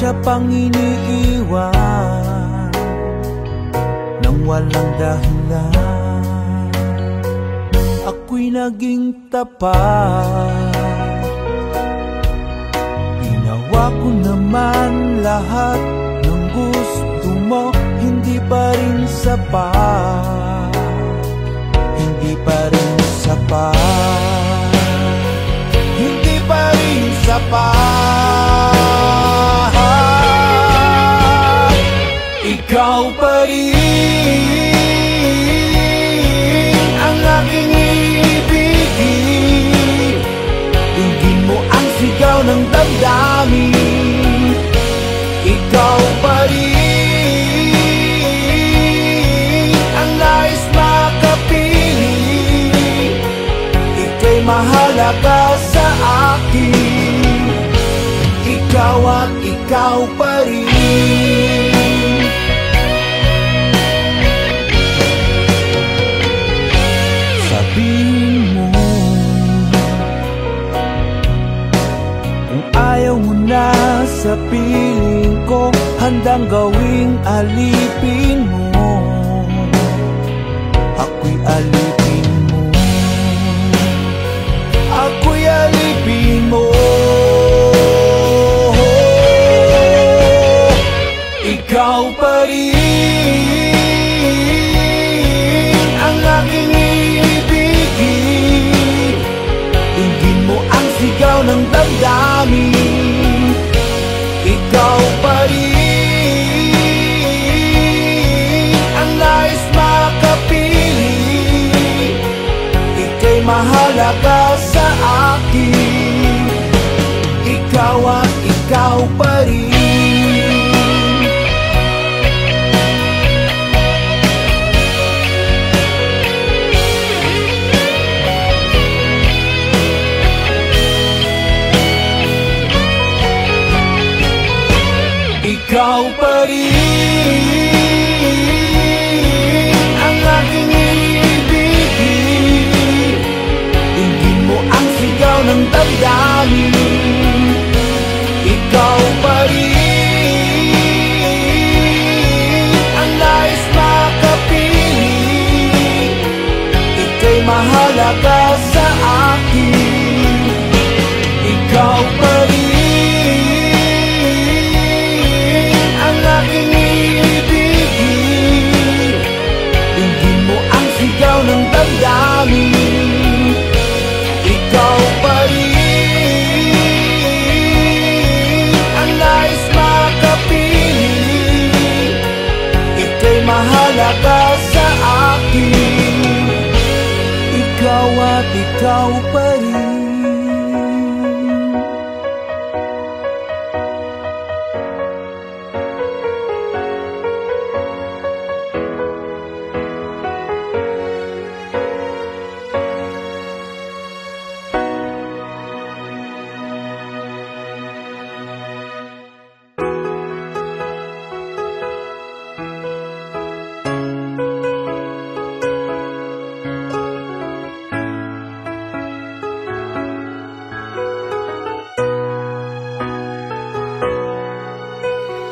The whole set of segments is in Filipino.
na pang iniiwan nang walang dahilan. Ako'y naging tapat, ginawa ko naman lahat ng gusto mo. Hindi pa rin sapat, hindi pa rin sapat, hindi pa rin sapat. Ikaw pa rin ang aking ibigin. Tingin mo ang sigaw ng damdamin. Ikaw pa rin ang nais makapiling. Ika'y mahalaga sa akin. Ikaw at ikaw pa rin. Sabihin mo kung ayaw mo na sa piling ko, handang gawing alipin mo. Ako'y alipin mo, ako'y alipin mo. Ikaw pa rin ang aking ibigin. Tingin mo ang sigaw ng damdamin. Ikaw pa rin ang nais makapiling. Ika'y mahalaga sa akin. Ikaw at ikaw pa rin. Ikaw pa rin ang aking ibigin. Tingin mo ang sigaw ng damdamin. Ikaw pa rin ang nais makapiling. Ika'y mahalaga sa akin. Ikaw pa rin aking ibigin. Tingin mo ang sigaw ng damdamin. Ikaw pa rin ang nais makapiling. Ika'y mahalaga sa akin. Ikaw at ikaw pa rin.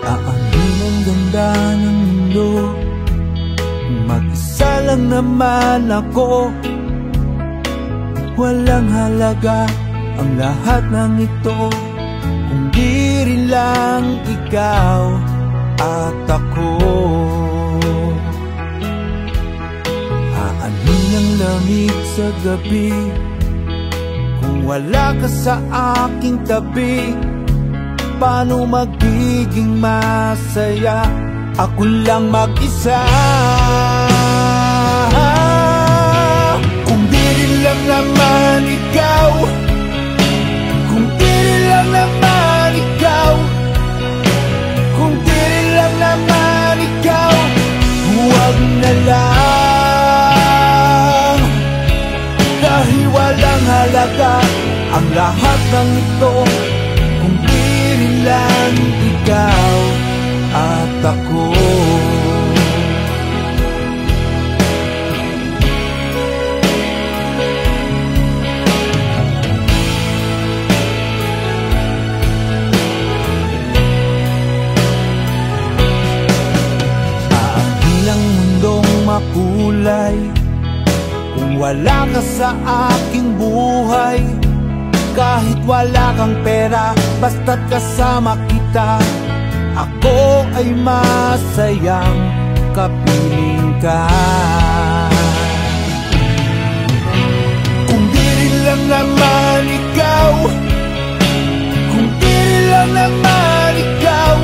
Aanin ang ganda ng mundo, mag-isa lang naman ako. Walang halaga ang lahat ng ito, kung di rin lang ikaw at ako. Aanin ang lamig sa gabi, kung wala ka sa aking tabi. Paano magiging masaya ako lang mag-isa? Kung di rin lang naman ikaw, kung di rin lang naman ikaw, kung di rin lang naman ikaw, huwag na lang. Dahil walang halaga ang lahat ng ito, kung di rin lang ikaw at ako. makulay. Kung wala ka sa aking buhay, kahit wala kang pera, basta't kasama kita, ako ay masayang kapiling ka. Kung di rin lang naman ikaw, kung di rin lang naman ikaw,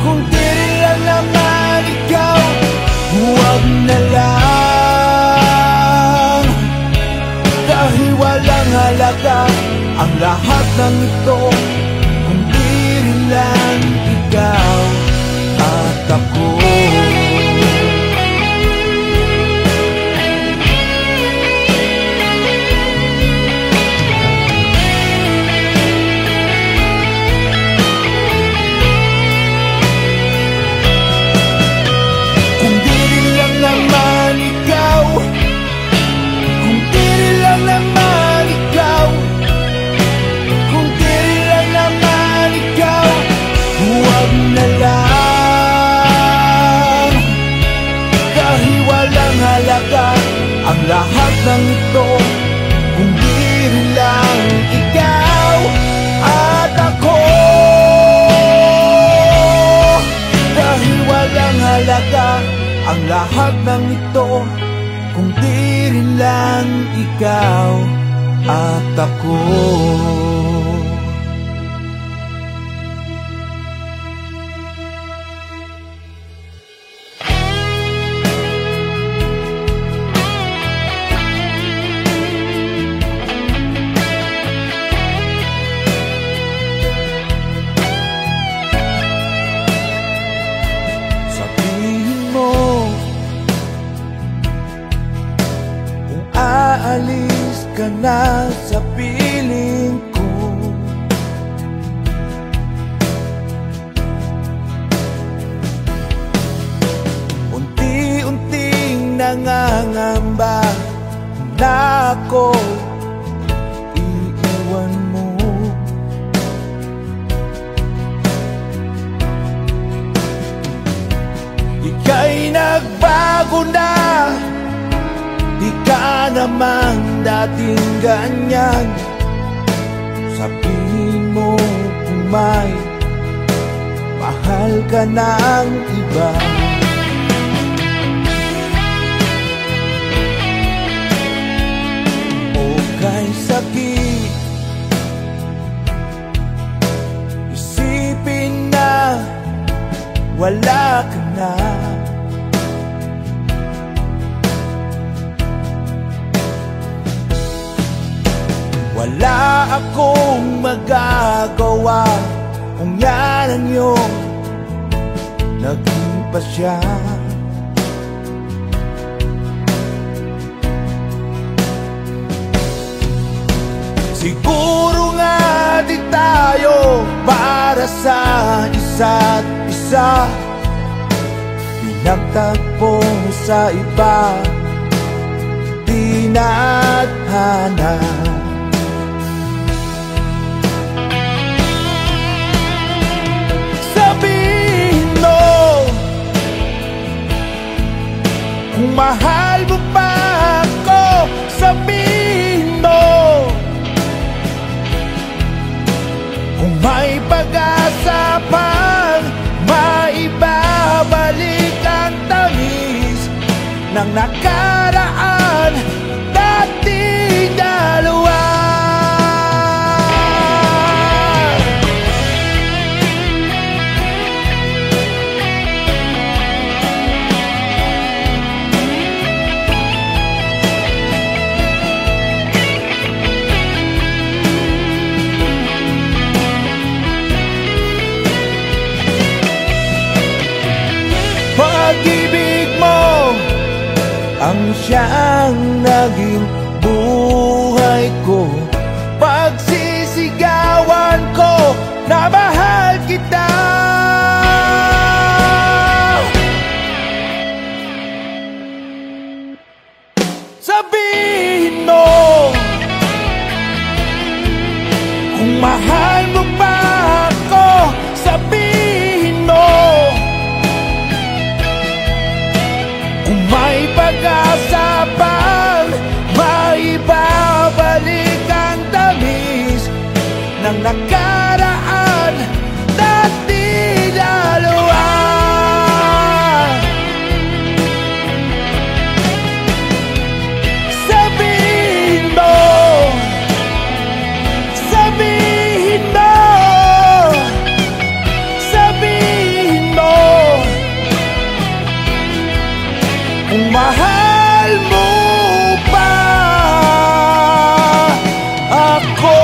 kung di rin lang naman ikaw, huwag na lang. Dahil walang halaga ang lahat ng ito, kung di rin lang ikaw at ako. Ang lahat ng ito, kung di rin lang ikaw at ako. Dahil walang halaga ang lahat ng ito, kung di rin lang ikaw at ako. Aalis ka na sa piling ko, unti-unting nangangamba na ako iiwan mo. Ika'y nagbago na, di ka naman dating ganyan. Sabihin mo kung may mahal ka ng iba. O kay sakit, isipin na wala ka na. Wala akong magagawa kung yan ang iyong naging pasya. Siguro nga di tayo para sa isa't isa, pinagtagpo sa iba, di naghana. Kung mahal mo pa ako, sabihin mo. Kung may pag-asa pang maibabalik ang tamis ng nakaraan dating dalawa. Pag-ibig mo ang siyang naging buhay ko, pagsisigawan ko na mahal kita. Sabihin mo kung mahal mo pa ako, sabihin mo. Kung may pag-asa pang maibabalik ang tamis ng nakaraan na dinaluan, sabihin mo, sabihin mo, sabihin mo kung mahal mo pa ako.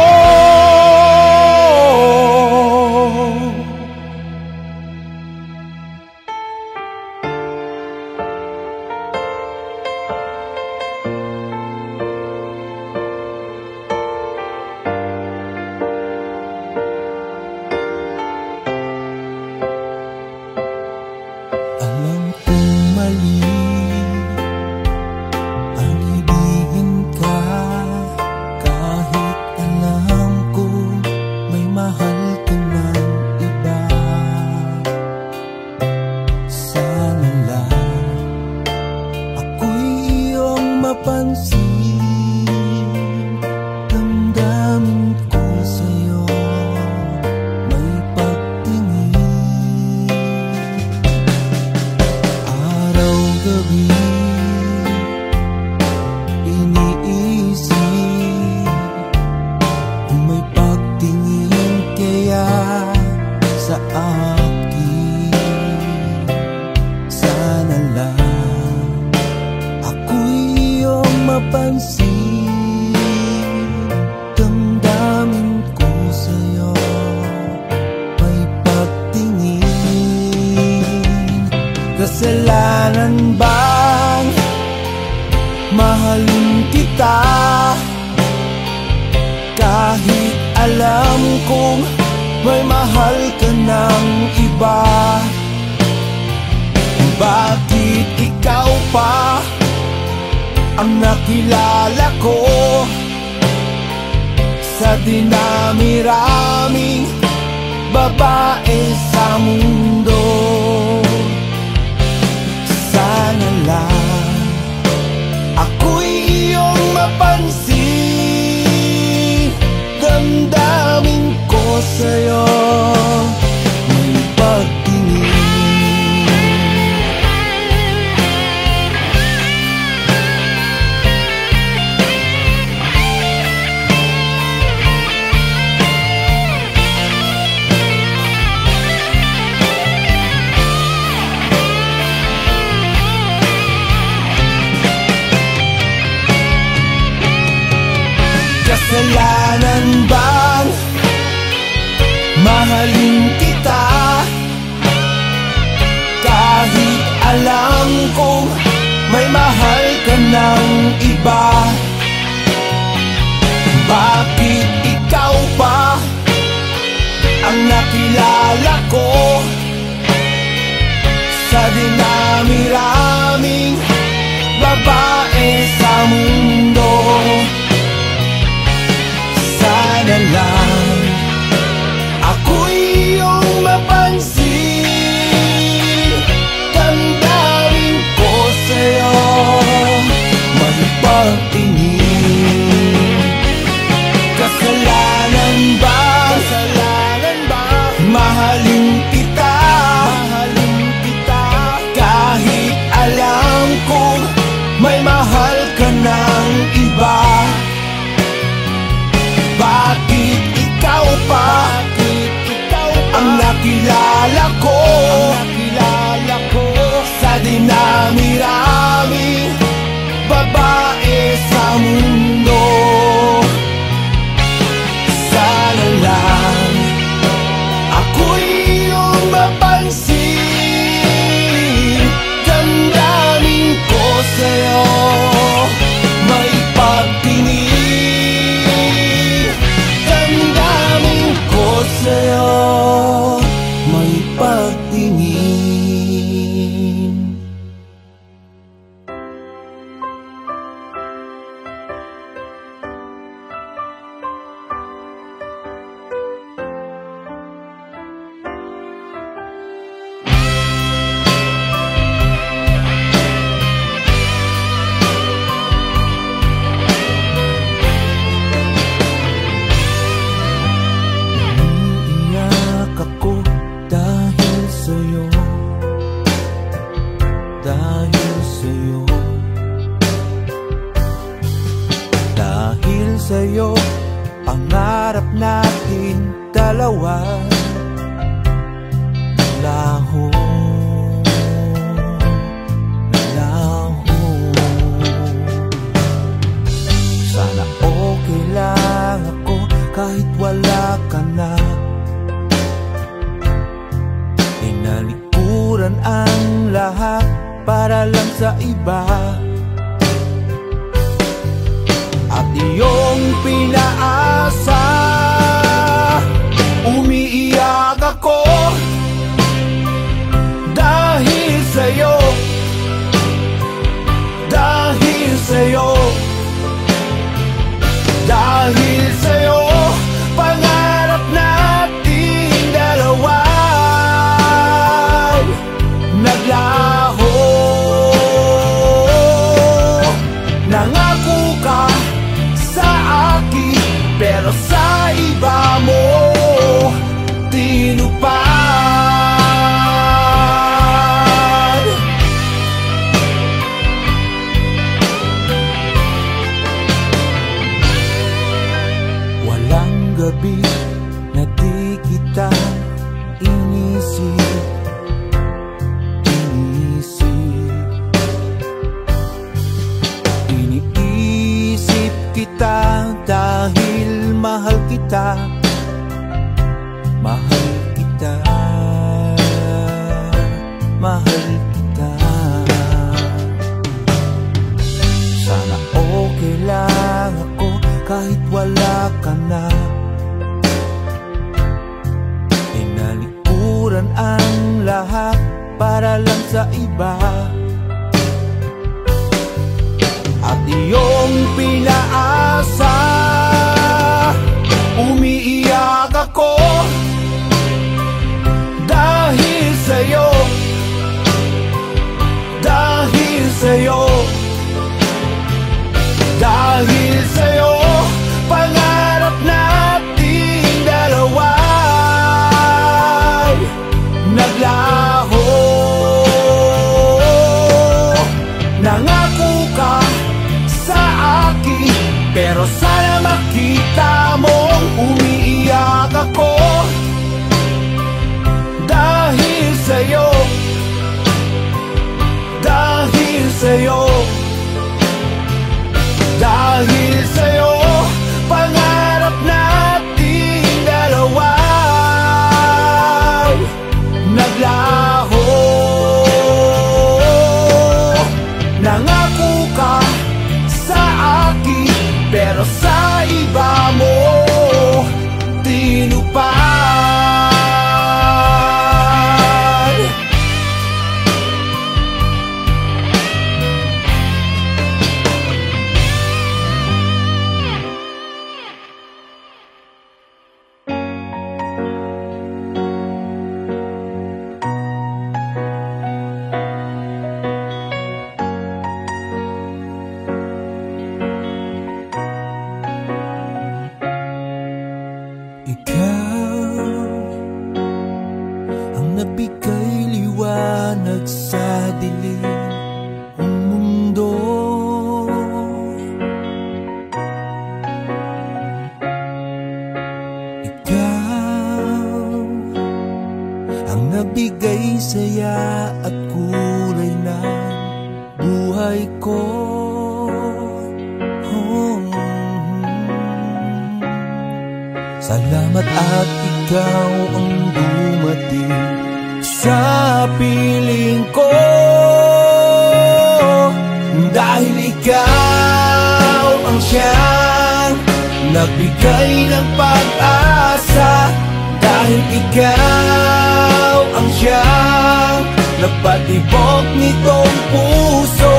Alam kong mali ang ibigin ka, kahit alam ko may mahal ka ng iba. Sana lang ako'y iyong mapansin, damdamin ko sa'yo may pagtingin. Araw-gabi iniisip kung may pagtingin kaya sa akin. Sana lang ako'y iyong mapansin, damdamin ko sa'yo may pagtingin. Kasalanan bang mahalin kita, kahit alam kong may mahal ka ng iba? Bakit ikaw pa ang nakilala ko sa dinami-raming babae sa mundo? Sana lang ako'y iyong mapansin, damdamin ko sa'yo may pagtingin. Kasalanan bang mahalin kita, kahit alam kong may mahal ka ng iba? Bakit ikaw pa ang nakilala ko sa dinami-raming babae sa mundo? Sana lang ako'y iyong mapansin, damdamin ko sa'yo may pagtingin. Kasalanan ba mahalin kita, kahit alam kong may mahal ka ng iba? Bakit ikaw pa ang nakilala ko sa dinami-raming babae sa mundo? Sana lang ako'y iyong mapansin, damdamin ko sa'yo lang sa iba. At iyong pinaasa, umiiyak ako dahil sa'yo, dahil sa'yo, dahil sa'yo. Pangarap nating dalawa naglaho. Nangako ka sa akin, pero sa iba mo tinupad. Walang gabi na di kita inisip, iniisip kita dahil mahal kita, mahal kita, mahal kita. Sana okay lang ako kahit wala ka na. Tinalikuran ang lahat para lang sa iba. At iyong pinaasa, umiiyak ako dahil sa'yo, dahil sa'yo, dahil sa'yo. Pangarap nating dalawa naglaho. Nangako ka sa akin, pero sana makita mong umiiyak ako dahil sa'yo, dahil sa'yo, dahil sa'yo. Pangarap nating dalawa naglaho. Nangako ka sa akin, pero sa iba mo tinupad. Nagbigay liwanag sa dilim ng mundo. Ikaw ang nagbigay saya at kulay ng buhay ko. Salamat at ikaw ang dumating sa piling ko, dahil ikaw ang siyang nagbigay ng pag-asa, dahil ikaw ang siyang nagpatibok nitong puso.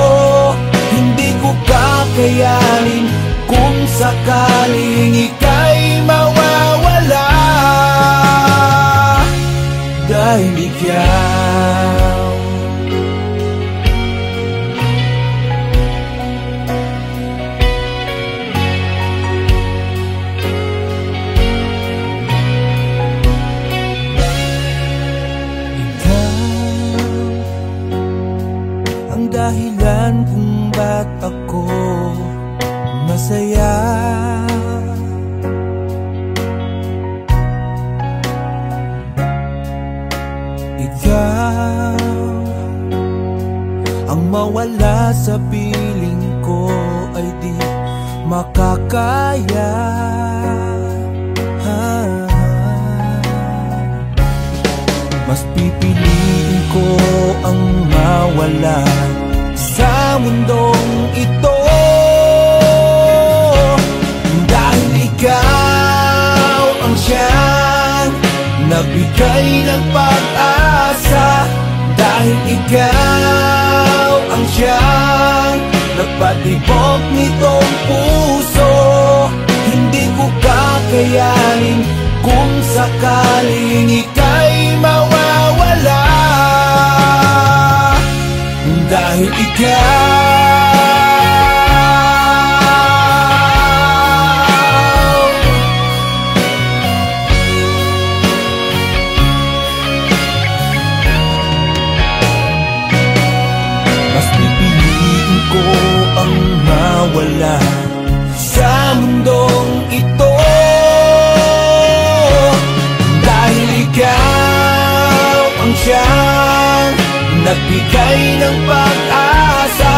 Hindi ko kakayanin kung sakaling ika'y mawawala, dahil ikaw ang dahilan kung ba't ako masaya. Ikaw ang mawala sa piling ko ay di makakaya. Mas pipiliin ko ang mawala mundong ito. Dahil ikaw ang siyang nagbigay ng pag-asa. Dahil ikaw ang siyang nagpatibok nitong puso. Hindi ko kakayanin kung sakaling ika'y mawawala. Dahil mas pipiliin ko ang mawala sa mundong ito. Dahil ikaw ang siyang nagbigay ng pag-asa.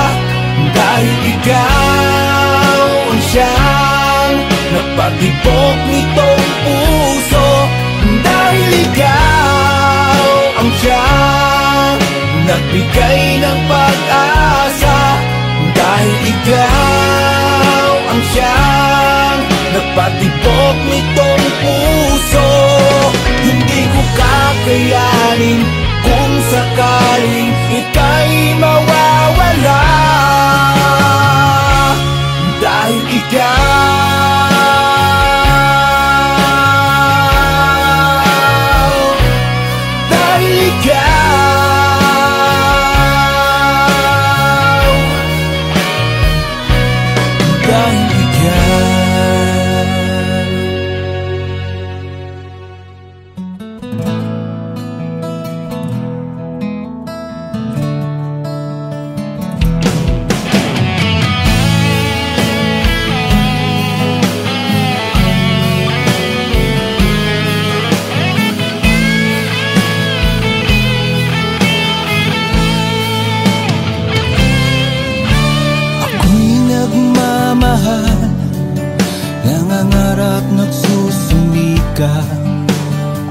Dahil ikaw ang siyang nagpatibok nitong puso. Dahil ikaw ang siyang nagbigay ng pag-asa. Dahil ikaw ang siyang nagpatibok nitong puso. Hindi ko kakayanin kung sakaling ika'y mawawala. Dahil nangangarap, nagsusumika.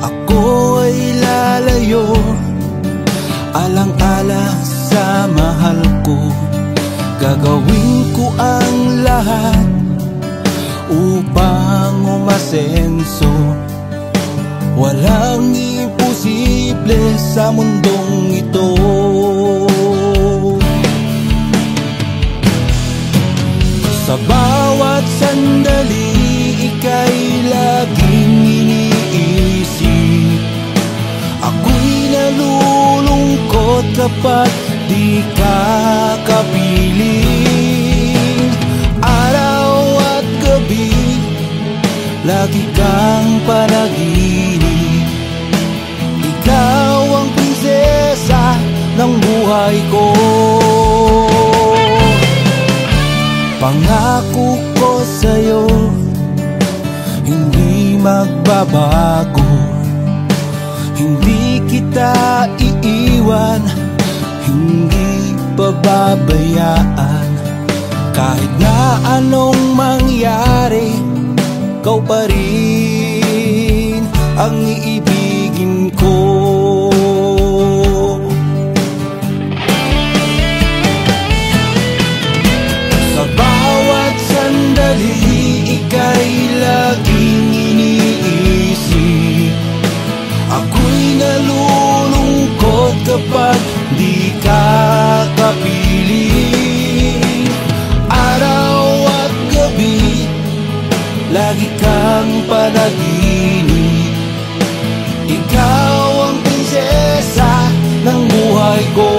Ako ay lalayo, alang-alang sa mahal ko. Gagawin ko ang lahat upang umasenso. Walang imposible sa mundong ito. Sa bawat sandali, ika'y laging iniisip. Ako'y nalulungkot kapag di ka kapiling. Araw at gabi, lagi kang panaginip. Ikaw ang prinsesa ng buhay ko. Pangako ko sa'yo, hindi magbabago. Hindi kita iiwan, hindi pababayaan. Kahit na anong mangyari, ikaw pa rin ang iibigin ko. Ika'y laging iniisip. Ako'y nalulungkot kapag di ka kapiling. Araw at gabi, lagi kang panaginip. Ikaw ang prinsesa ng buhay ko.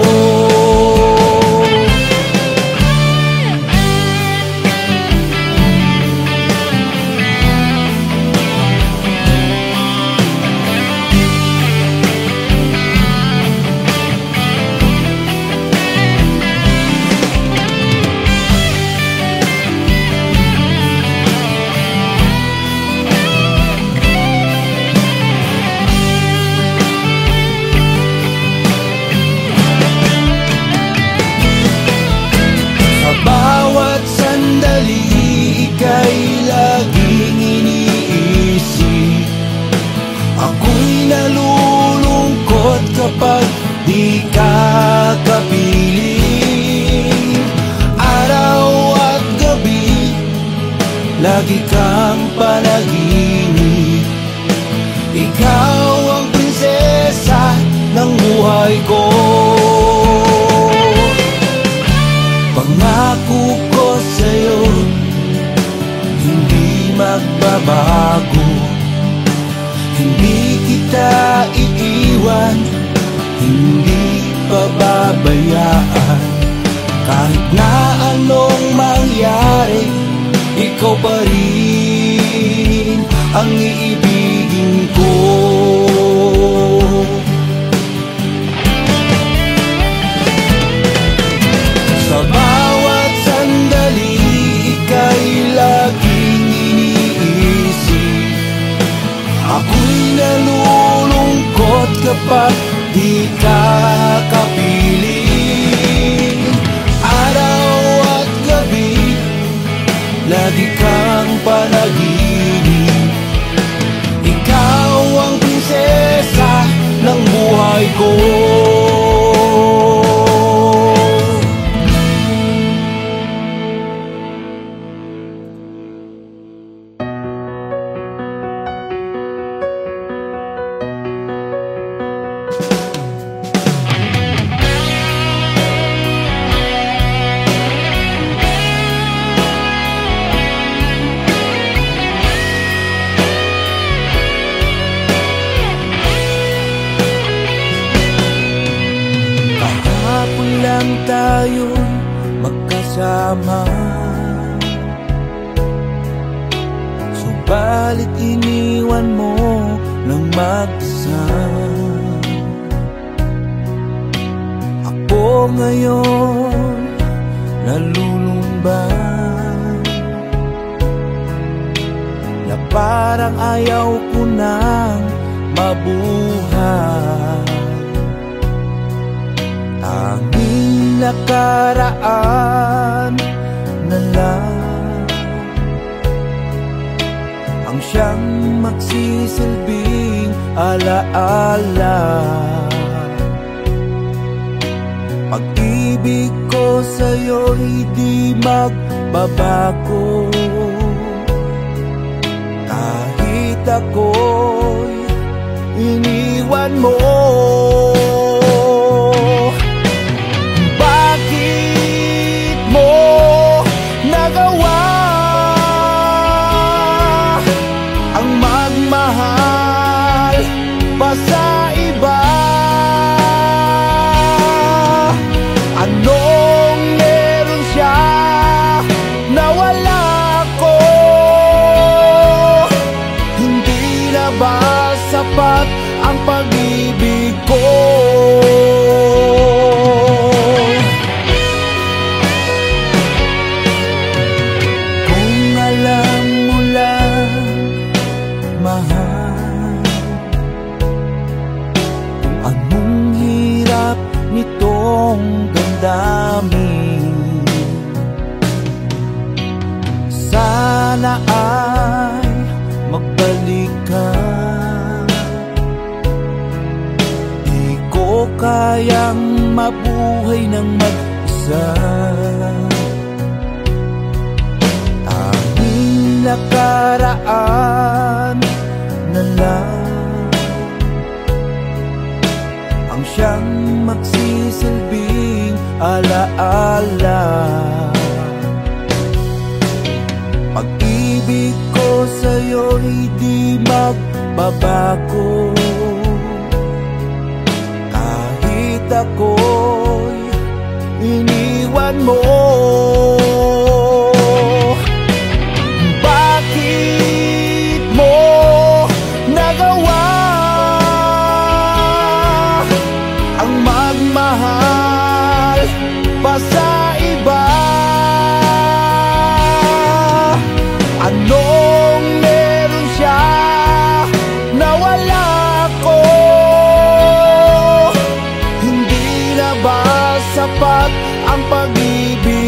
lagi kang panaginip. Ikaw ang prinsesa ng buhay ko. Pangako ko sa'yo, hindi magbabago. Hindi kita iiwan, hindi pababayaan. Kahit na anong mangyari, ikaw pa rin ang iibigin ko. Sa bawat sandali, ika'y laging iniisip. Ako'y nalulungkot kapag di ka kapiling. Araw at gabi, lagi kang panaginip. Ikaw ang prinsesa ng buhay ko. Tayo'y magkasama, subalit iniwan mo ng mag-isa. Ako ngayon nalulumban, na parang ayaw ko nang mabuhay. Tanging nakaraan na lang ang siyang magsisilbing alaala. Pag-ibig ko sa'yo'y di magbabago, kahit ako'y iniwan mo. Sa iba, anong meron siya na wala ko? Hindi na ba sapat ang pag-ibig ko? Kung alam mo lang, mahal, anong hirap nitong damdamin. Sana ay magbalik ka. Di ko kayang mabuhay ng mag-isa. Tanging nakaraan na lang ang siyang magsisilbing alaala. Pag-ibig ko sa'yo'y di magbabago, kahit ako'y iniwan mo. Bakit mo nagawa ang magmahal pa sa iba? Anong meron siya na wala ko? Hindi na ba sapat ang pag-ibig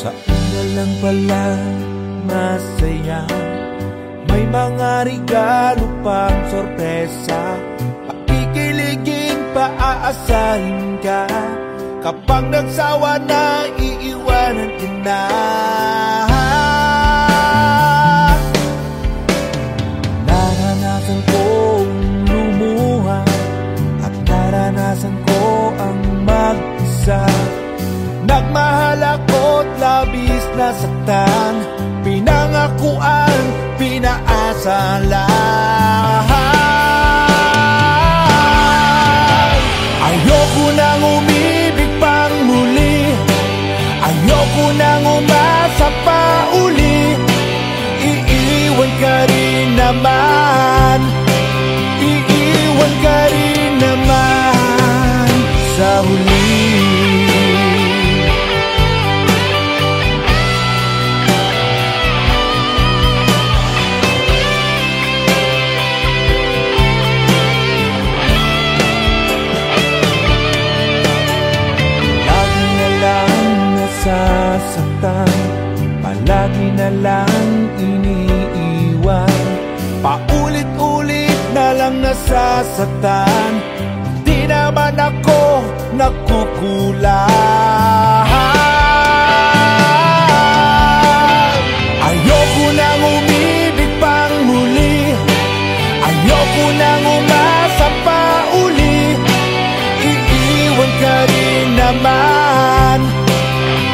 Saan na lang pala masaya, may mga regalo pang sorpresa. Pakikiligin, paaasahin ka, kapag nagsawa na, iiwanan ka na. Naranasan kong lumuha at naranasan ko ang mag-isa. Nagmahal ako't labis na saktan, pinangakuan, pinaasa lahat. Ayoko nang umibig pang muli, ayoko nang umasa pa uli. Iiwan ka rin naman, iiwan ka rin naman sa huli. Sasaktan, palagi na lang iniiwan, paulit-ulit na lang nasasaktan. Di naman ako nakukulang. Ayoko nang umibig pang muli, ayoko nang umasa pa uli. Iiwan ka rin naman,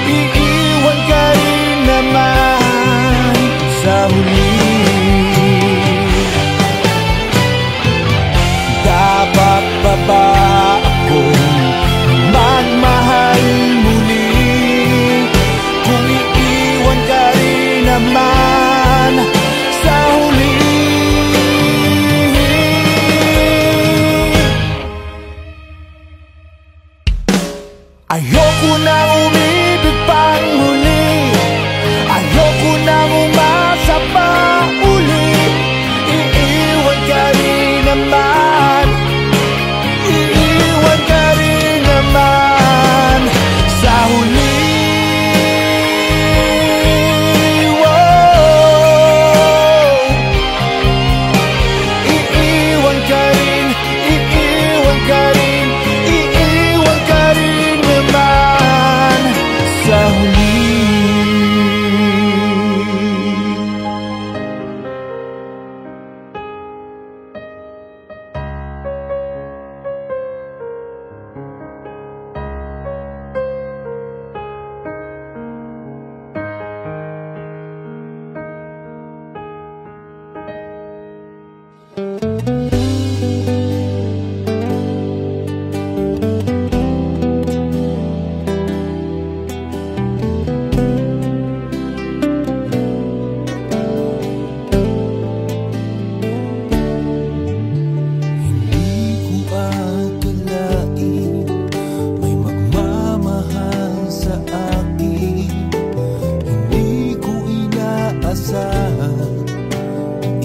iiwan ka rin naman sa huli. Dapat pa ba akong magmahal muli, kung iiwan ka rin naman sa huli? Ayoko nang umibig pang muli, ayoko nang umasa pa uli. Iiwan ka rin naman, iiwan ka rin naman sa huli. Iiwan ka rin, iiwan ka rin, iiwan ka rin naman sa huli.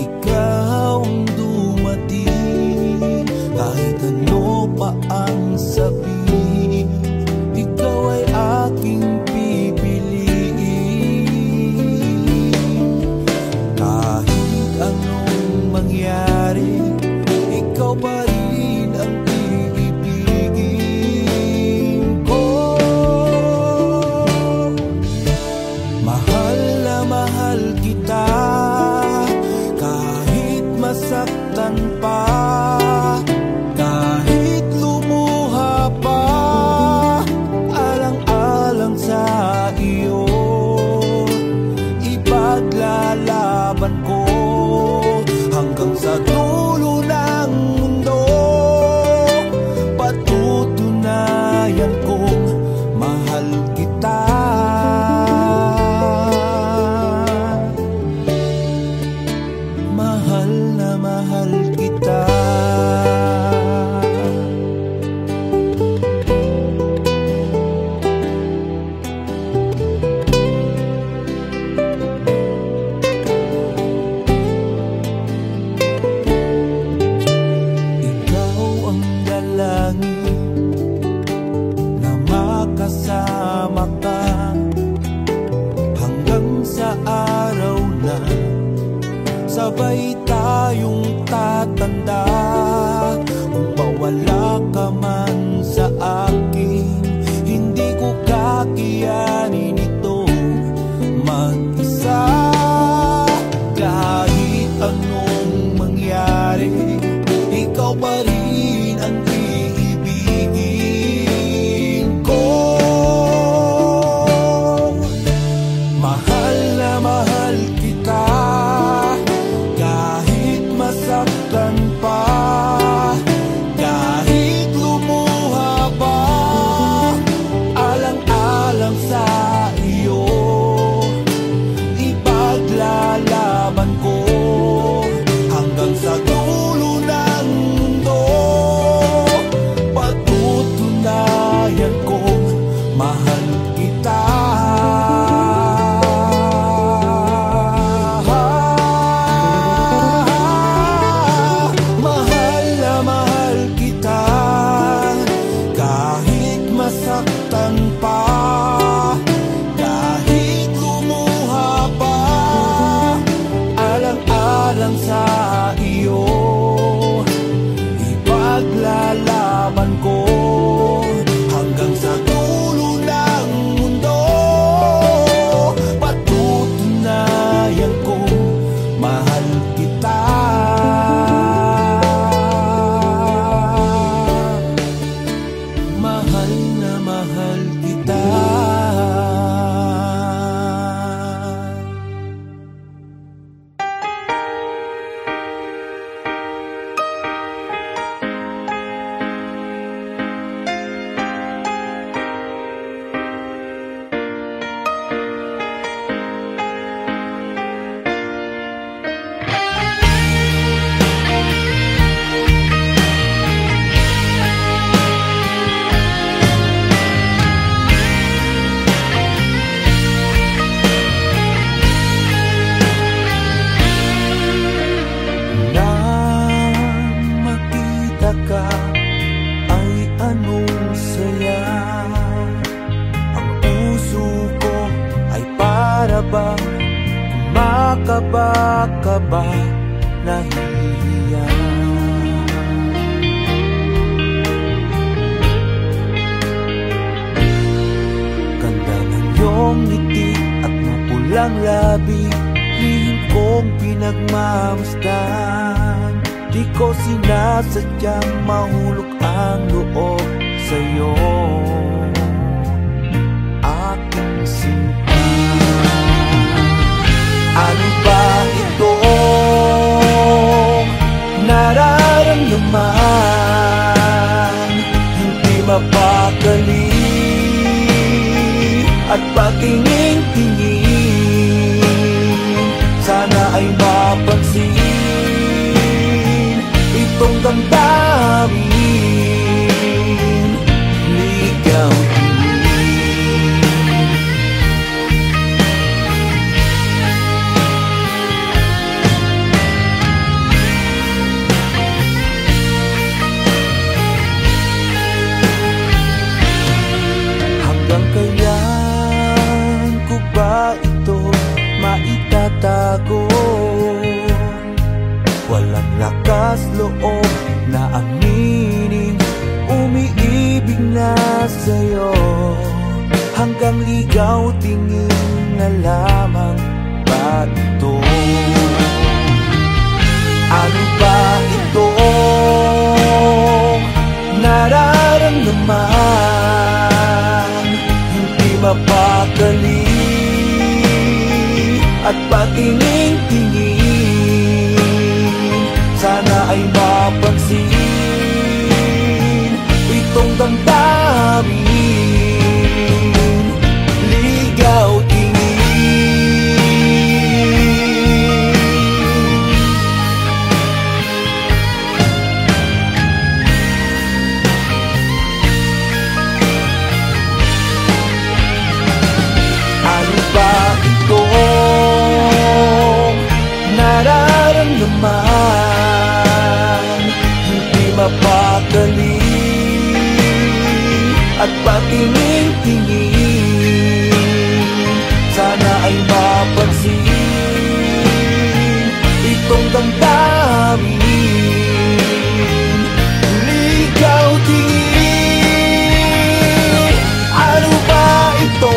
Ikaw ang dumating, kahit ano pa ang sabihin, ikaw ay aking pipiliin. Kahit anong mangyari, ikaw pa rin ang iibigin ko. Mahal na mahal kita, kahit masaktan pa, kahit lumuha pa, alang-alang sa iyo, ipaglalaban ko hanggang sa dulo ng mundo. Patutunayan kong mahal kita. Mahal na mahal kita. Ikaw ang dalangin na makasama ka sabay tayong tatanda. Kung mawala ka man sa akin, hindi ko kakayanin ito mag-isa. Kahit anong mangyari, ikaw pa rin ang iibigin ko. Mahal na mahal kita, kahit masaktan pa, kahit lumuha pa, alang-alang sa iyo, ipaglalaban ko hanggang sa dulo ng mundo. Patutunayan kong mahal kita. Mahal na mahal kita, kahit masaktan pa, kahit lumuha pa, alang-alang sa iyo, ipaglalaban ko hanggang sa dulo ng mundo. Patutunayan kong mahal kita. Mahal na mahal kita. Nang makita ka ay anong saya, ang puso ko ay para bang kumakaba-kaba, nahihiya. Ganda ng iyong ngiti at mapulang labi, lihim kong pinagmamasdan. Di ko sinasadyang mahulog ang loob sa'yo, aking sinta. Ano ba itong nararamdaman? Hindi mapakali at patingin-tingin, sana ay mapansin itong damdamin. Ligaw tingin, hanggang kailan ko ba ito maitatago? Walang lakas loob na aminin, umiibig na sa'yo. Hanggang ligaw tingin na lamang ba ito? Ano ba itong nararamdaman? Hindi mapakali at patingin-tingin, sana ay mapansin itong damdamin. Ligaw tingin, ano ba itong nararamdaman? Hindi mapakali at patingin-tingin, sana ay mapansin damdamin. Ligaw tingin, ano ba ito?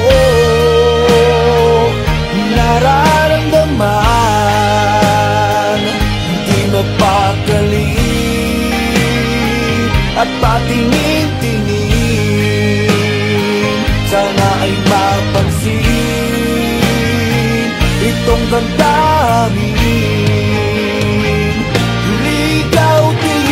Nararamdaman, hindi mapakali at patingin-tingin. Sana ay mapansin itong damdamin. Ligaw tingin.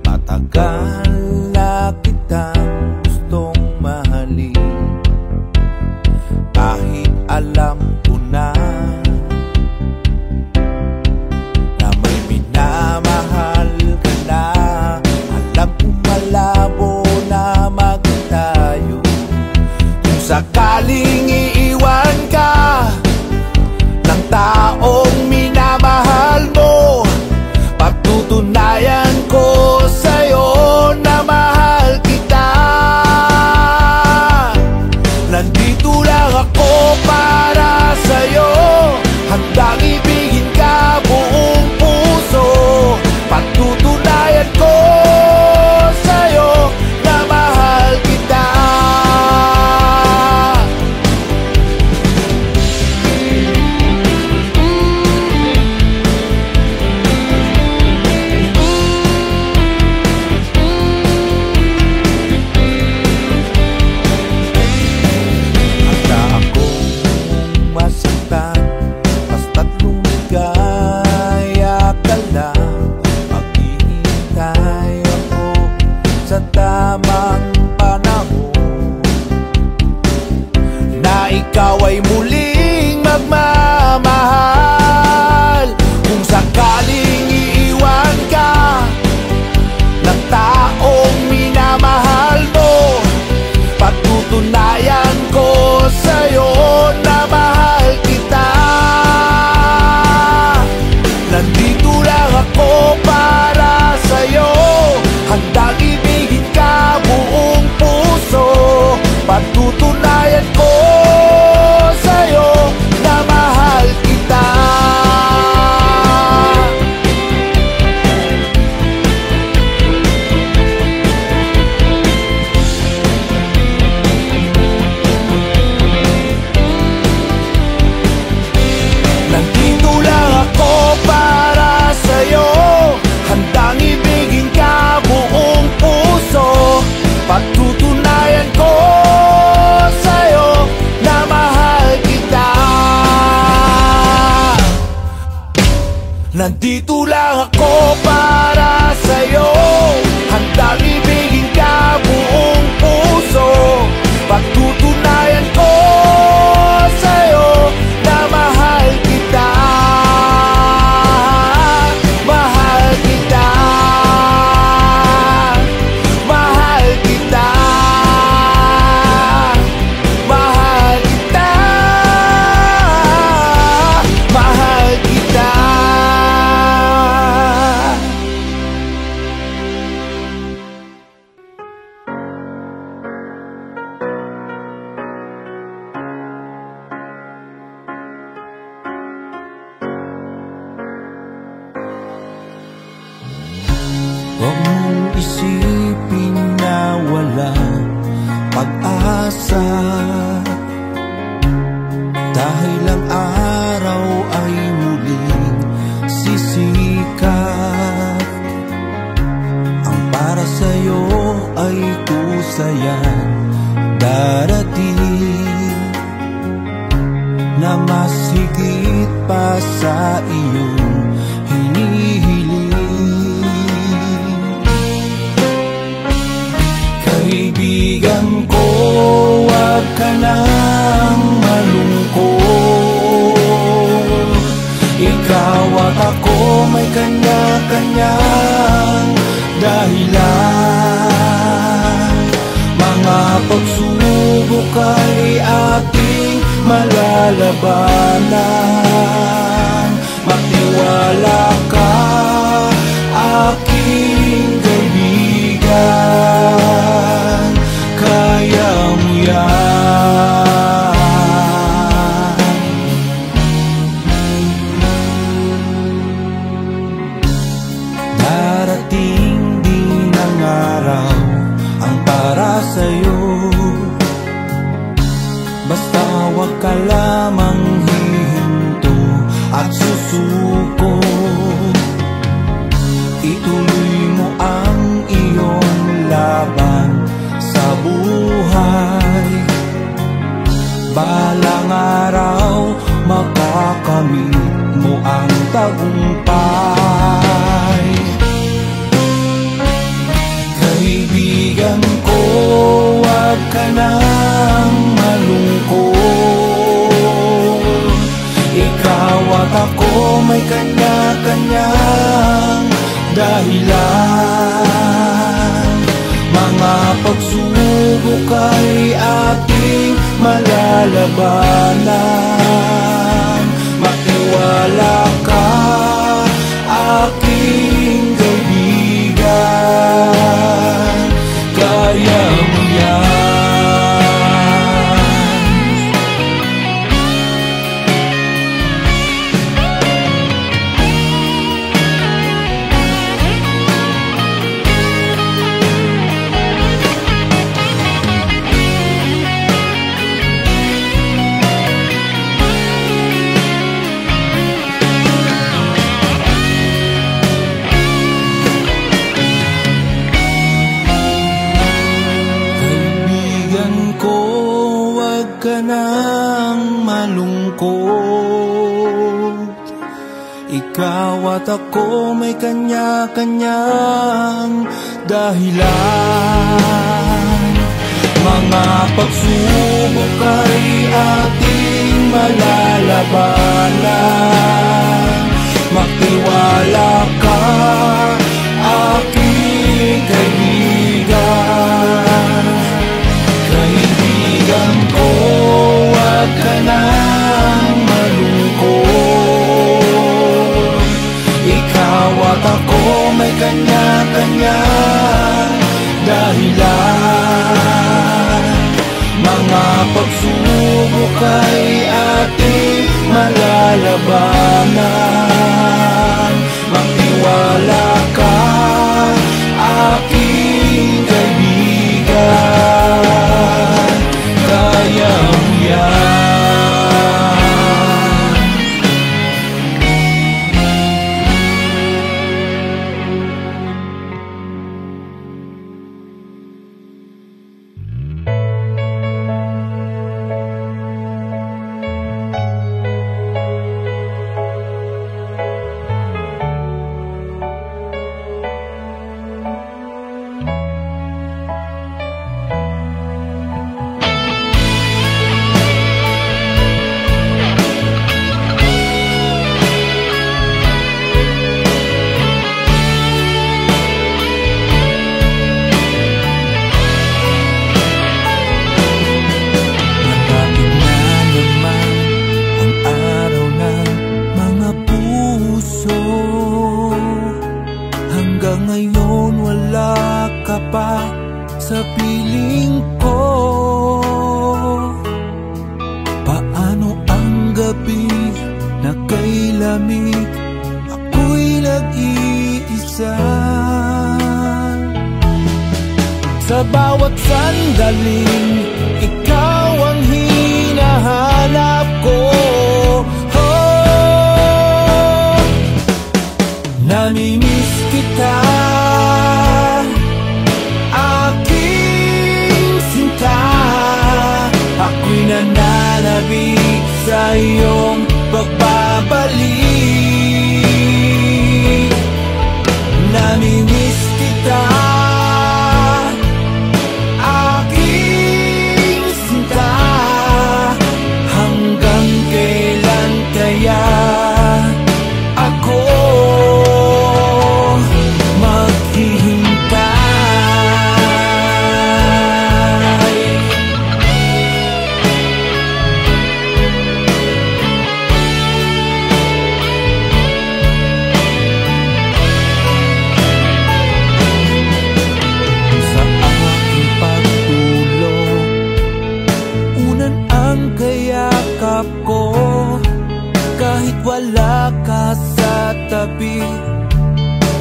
Matagal na kitang gustong mahalin, kahit alam ko na may minamahal ka na. Alam ko malabo na maging tayo. Kung sakaling iiwan ka ng taong minamahal mo, pagtutunayan ko sa'yo na mahal kita. Nandito lang ako para sa'yo, handang ibigin ka buong puso. Pagtutunayan ko sa'yo na mahal kita. Basta't lumigaya ka lang, maghihintay ako sa tamang panahon na ikaw ay muling magmamahal. Kung sakaling iiwan ka ng taong minamahal mo, pagtutunayan ko sa'yo na mahal kita. Nandito lang ako para sa'yo, handang ibigin ka buong puso. Pagtutunayan ko sa'yo na mahal kita. Nandito lang ako para sa'yo, handang ibigin ka buong puso. Pagtutunayan ko sa'yo na mahal kita. Nandito lang ako para sa'yo, handang ibigin ka buong puso. Pagtutunayan ko sa'yo na mahal kita. Mahal kita. Mahal kita. Mahal kita. Mahal kita. Huwag mong isipin na walang pag-asa, dahil ang araw ay muling sisikat. Ang para sa'yo ay kusayang darating, na mas higit pa sa iyong hinihiling. malalabanan. Magtiwala ka, aking kaibigan, kaya mo yan. Darating din ang araw ang para sa'yo, basta wag ka lamang hihinto at susuko. Ituloy mo ang iyong laban sa buhay. Balang araw makakamit mo ang tagumpay. Kaibigan ko, wag ka nang malungkot. Ikaw at ako may kanya-kanyang dahilan. Mga pagsubok ay ating malalabanan. Magtiwala ka, aking kaibigan, kaya mo yan. Ikaw at ako may kanya-kanyang dahilan. Mga pagsubok ay ating malalabanan. Magtiwala ka, aking kaibigan. Kaibigan ko, wag ka nang malungkot. Ikaw at ako may kanya-kanyang dahilan. Mga pagsubok ay ating malalabanan. Magtiwala ka, aking kaibigan, kaya mo yan. Sa piling ko, paano ang gabi na kay lamig ako'y nag-iisa? Sa bawat sandaling ikaw ang hinahanap ko. Oh, namimiss kita, ako'y nananabik sa iyong pagbabalik. Namimiss kita, aking tabi,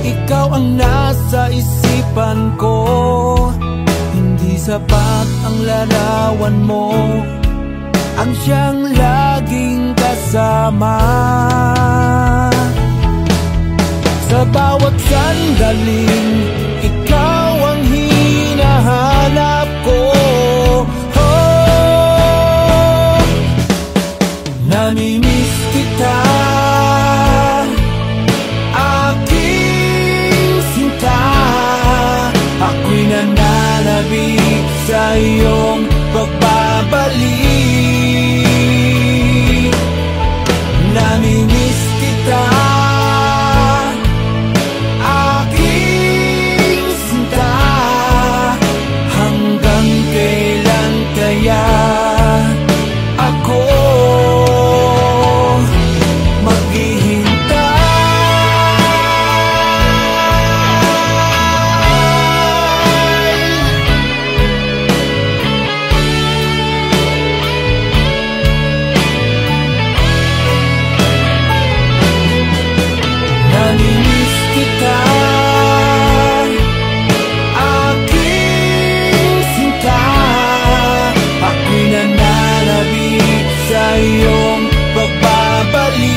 ikaw ang nasa isipan ko. Hindi sapat ang larawan mo, ang siyang laging kasama. Sa bawat sandaling, ikaw ang hinahanap ko. Oh, namimiss kita, aking sinta. Ako'y nananabik sa iyong pagbabalik. Namimiss kita, aking sinta. Hanggang kailan kaya ako maghihintay? Namimiss kita, aking sinta. Ako'y nananabik sa iyong pagbabalik.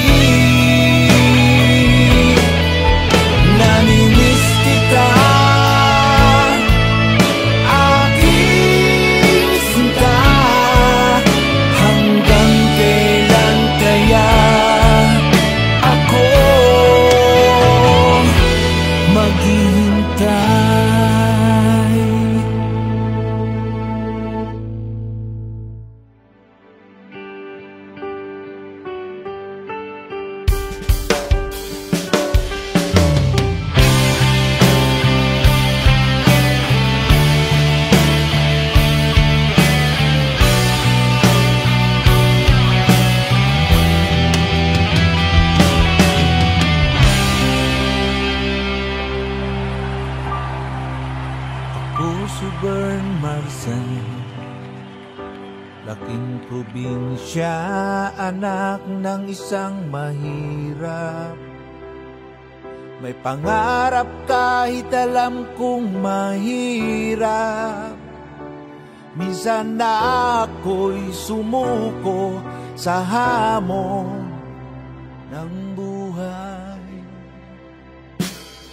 Namimiss kita, aking sinta. Hanggang kailan kaya ako maghihintay? Puso Bern Marsan, laking probinsya, anak ng isang mahirap. May pangarap kahit alam kong mahirap. Minsan na ako'y sumuko sa hamon ng buhay.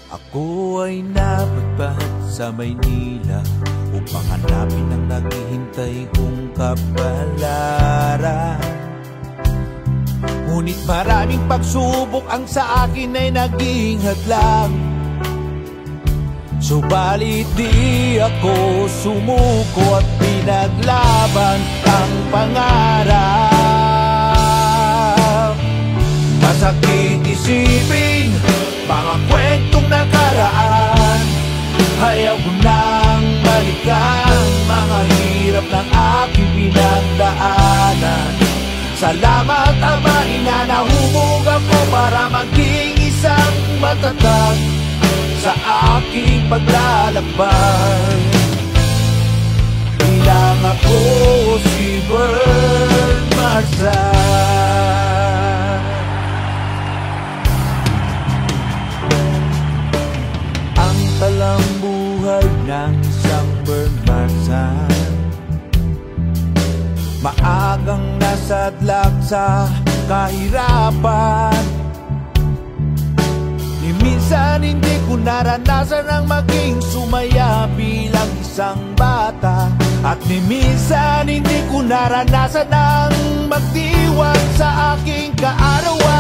Ako ay napadpad sa Maynila upang hanapin ang naghihintay kong kapalaran. Ngunit maraming pagsubok ang sa akin ay naging hadlang. Subalit di ako sumuko at pinaglaban ang pangarap. Masakit isipin mga kwentong nakaraan. Ayaw ko nang balikan mga hirap ng aking pinagdaanan. Salamat Ama, Ina, nahubog ako para maging isang matatag sa aking paglalakbay. Bilang ako si Bern Marsan. Ang talang buhay ng isang Bern Marsan, maagang nasadlak sa kahirapan. Ni minsan hindi ko naranasan ang maging sumaya bilang isang bata. At ni minsan hindi ko naranasan ang magdiwang sa aking kaarawan.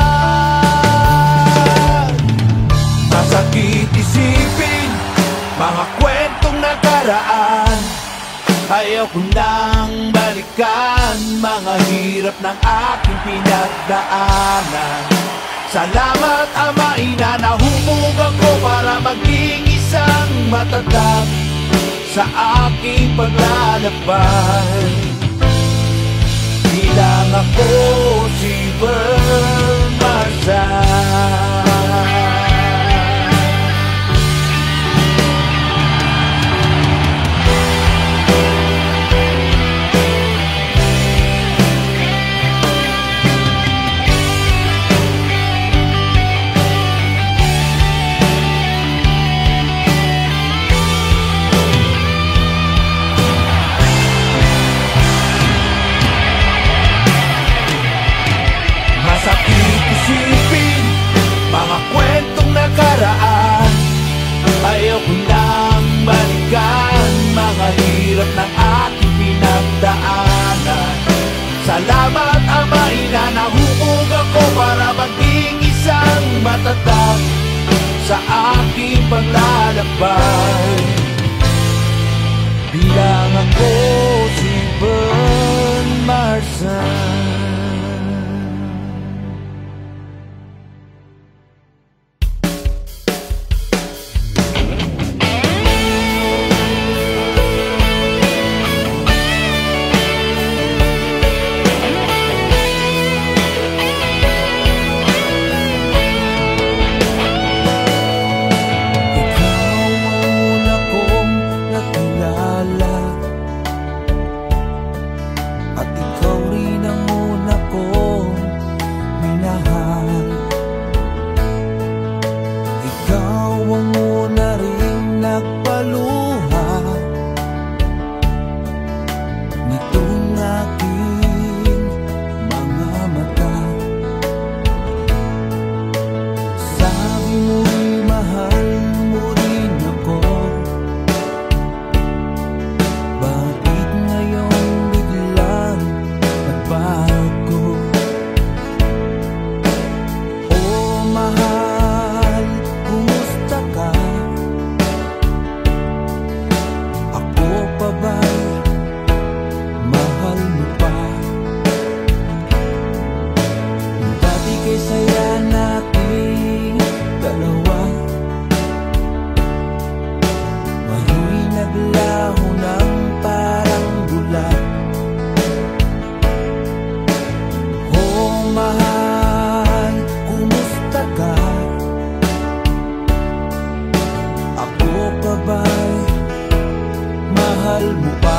Masakit isipin mga kwentong nakaraan. Ayaw ko nang balikan mga hirap ng aking pinagdaanan. Salamat Ama, Ina, nahubog ako para maging isang matatag sa aking paglalakbay. Bilang ako si Bern Marsan. sa aking paglalakbay. Bilang ako si Bern Marsan. Mahal mo pa?